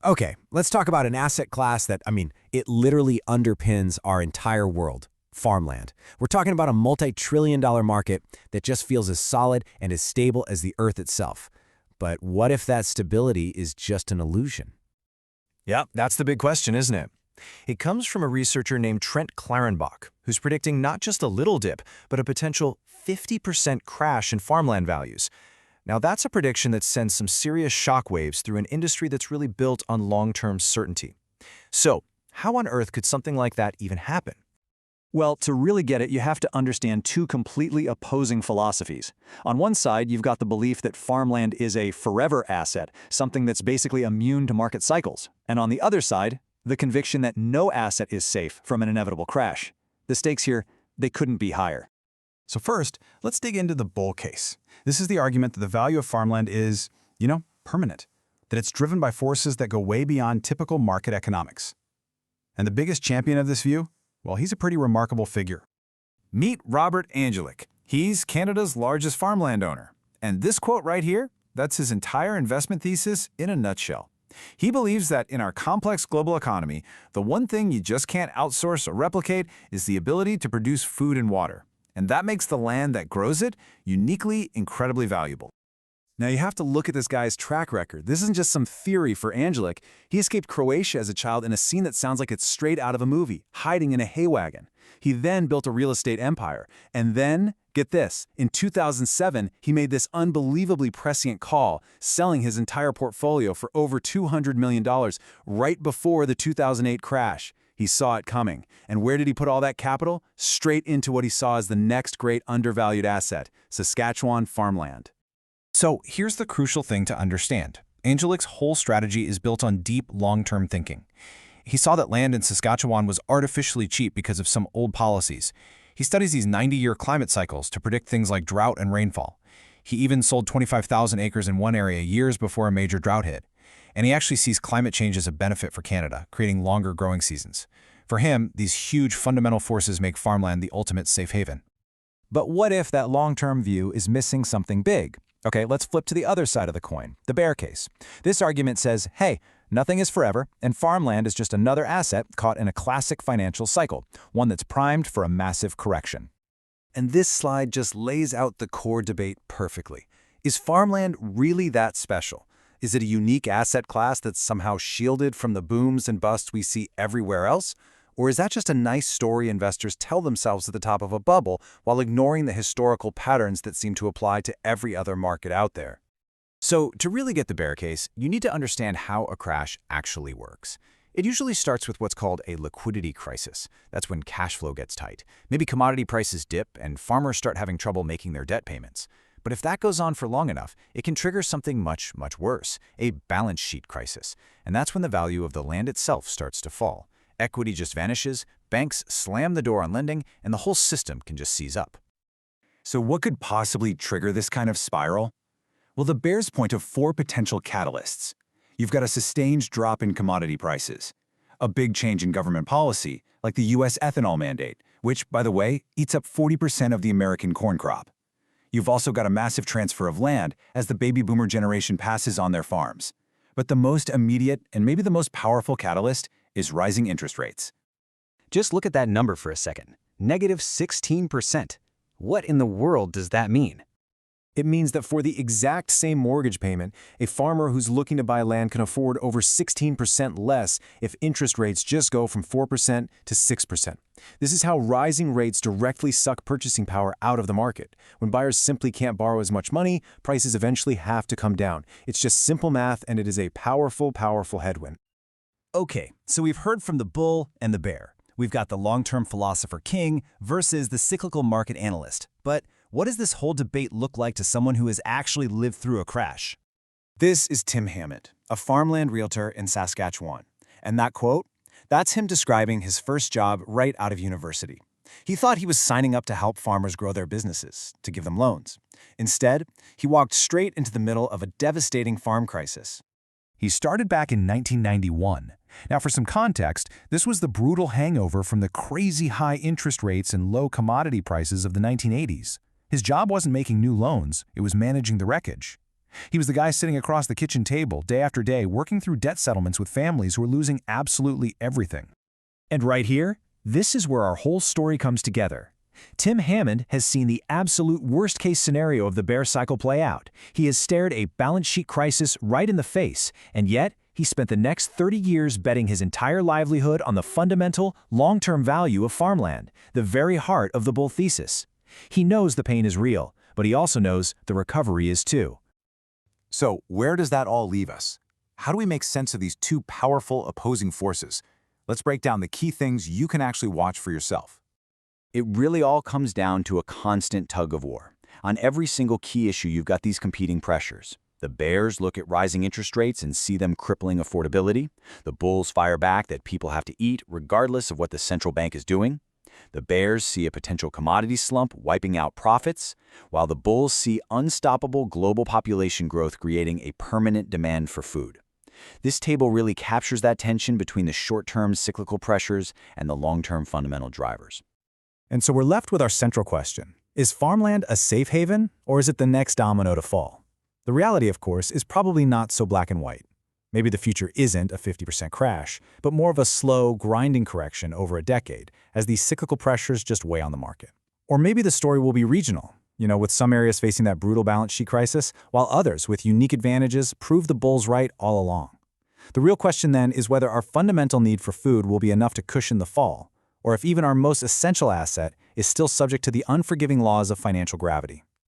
Okay, let's talk about an asset class that, it literally underpins our entire world, farmland. We're talking about a multi-trillion-dollar market that just feels as solid and as stable as the Earth itself. But what if that stability is just an illusion? Yeah, that's the big question, isn't it? It comes from a researcher named Trent Klarenbach, who's predicting not just a little dip, but a potential 50% crash in farmland values. Now, that's a prediction that sends some serious shockwaves through an industry that's really built on long-term certainty. So, how on earth could something like that even happen? Well, to really get it, you have to understand two completely opposing philosophies. On one side, you've got the belief that farmland is a forever asset, something that's basically immune to market cycles. And on the other side, the conviction that no asset is safe from an inevitable crash. The stakes here, they couldn't be higher. So first, let's dig into the bull case. This is the argument that the value of farmland is, permanent, that it's driven by forces that go way beyond typical market economics. And the biggest champion of this view? Well, he's a pretty remarkable figure. Meet Robert Angelic. He's Canada's largest farmland owner. And this quote right here, that's his entire investment thesis in a nutshell. He believes that in our complex global economy, the one thing you just can't outsource or replicate is the ability to produce food and water. And that makes the land that grows it uniquely, incredibly valuable. Now you have to look at this guy's track record. This isn't just some theory for Angelic. He escaped Croatia as a child in a scene that sounds like it's straight out of a movie, hiding in a hay wagon. He then built a real estate empire. And then, get this, in 2007, he made this unbelievably prescient call, selling his entire portfolio for over $200 million right before the 2008 crash. He saw it coming. And where did he put all that capital? Straight into what he saw as the next great undervalued asset, Saskatchewan farmland. So here's the crucial thing to understand. Angelic's whole strategy is built on deep, long-term thinking. He saw that land in Saskatchewan was artificially cheap because of some old policies. He studies these 90-year climate cycles to predict things like drought and rainfall. He even sold 25,000 acres in one area years before a major drought hit. And he actually sees climate change as a benefit for Canada, creating longer growing seasons. For him, these huge fundamental forces make farmland the ultimate safe haven. But what if that long-term view is missing something big? Okay, let's flip to the other side of the coin, the bear case. This argument says, hey, nothing is forever, and farmland is just another asset caught in a classic financial cycle, one that's primed for a massive correction. And this slide just lays out the core debate perfectly. Is farmland really that special? Is it a unique asset class that's somehow shielded from the booms and busts we see everywhere else? Or is that just a nice story investors tell themselves at the top of a bubble while ignoring the historical patterns that seem to apply to every other market out there? So, to really get the bear case, you need to understand how a crash actually works. It usually starts with what's called a liquidity crisis. That's when cash flow gets tight. Maybe commodity prices dip and farmers start having trouble making their debt payments. But if that goes on for long enough, it can trigger something much, much worse, a balance sheet crisis. And that's when the value of the land itself starts to fall. Equity just vanishes, banks slam the door on lending, and the whole system can just seize up. So what could possibly trigger this kind of spiral? Well, the bears point to four potential catalysts. You've got a sustained drop in commodity prices, a big change in government policy, like the U.S. ethanol mandate, which, by the way, eats up 40% of the American corn crop. You've also got a massive transfer of land as the baby boomer generation passes on their farms. But the most immediate and maybe the most powerful catalyst is rising interest rates. Just look at that number for a second. Negative 16%. What in the world does that mean? It means that for the exact same mortgage payment, a farmer who's looking to buy land can afford over 16% less if interest rates just go from 4% to 6%. This is how rising rates directly suck purchasing power out of the market. When buyers simply can't borrow as much money, prices eventually have to come down. It's just simple math, and it is a powerful, powerful headwind. Okay, so we've heard from the bull and the bear. We've got the long-term philosopher king versus the cyclical market analyst. But what does this whole debate look like to someone who has actually lived through a crash? This is Tim Hammond, a farmland realtor in Saskatchewan. And that quote? That's him describing his first job right out of university. He thought he was signing up to help farmers grow their businesses, to give them loans. Instead, he walked straight into the middle of a devastating farm crisis. He started back in 1991. Now, for some context, this was the brutal hangover from the crazy high interest rates and low commodity prices of the 1980s. His job wasn't making new loans, it was managing the wreckage. He was the guy sitting across the kitchen table day after day working through debt settlements with families who were losing absolutely everything. And right here, this is where our whole story comes together. Tim Hammond has seen the absolute worst-case scenario of the bear cycle play out. He has stared a balance sheet crisis right in the face, and yet he spent the next 30 years betting his entire livelihood on the fundamental, long-term value of farmland, the very heart of the bull thesis. He knows the pain is real, but he also knows the recovery is too. So where does that all leave us? How do we make sense of these two powerful opposing forces? Let's break down the key things you can actually watch for yourself. It really all comes down to a constant tug of war. On every single key issue, you've got these competing pressures. The bears look at rising interest rates and see them crippling affordability. The bulls fire back that people have to eat regardless of what the central bank is doing. The bears see a potential commodity slump wiping out profits, while the bulls see unstoppable global population growth creating a permanent demand for food. This table really captures that tension between the short-term cyclical pressures and the long-term fundamental drivers. And so we're left with our central question. Is farmland a safe haven, or is it the next domino to fall? The reality, of course, is probably not so black and white. Maybe the future isn't a 50% crash, but more of a slow, grinding correction over a decade as these cyclical pressures just weigh on the market. Or maybe the story will be regional, with some areas facing that brutal balance sheet crisis, while others with unique advantages prove the bulls right all along. The real question then is whether our fundamental need for food will be enough to cushion the fall, or if even our most essential asset is still subject to the unforgiving laws of financial gravity.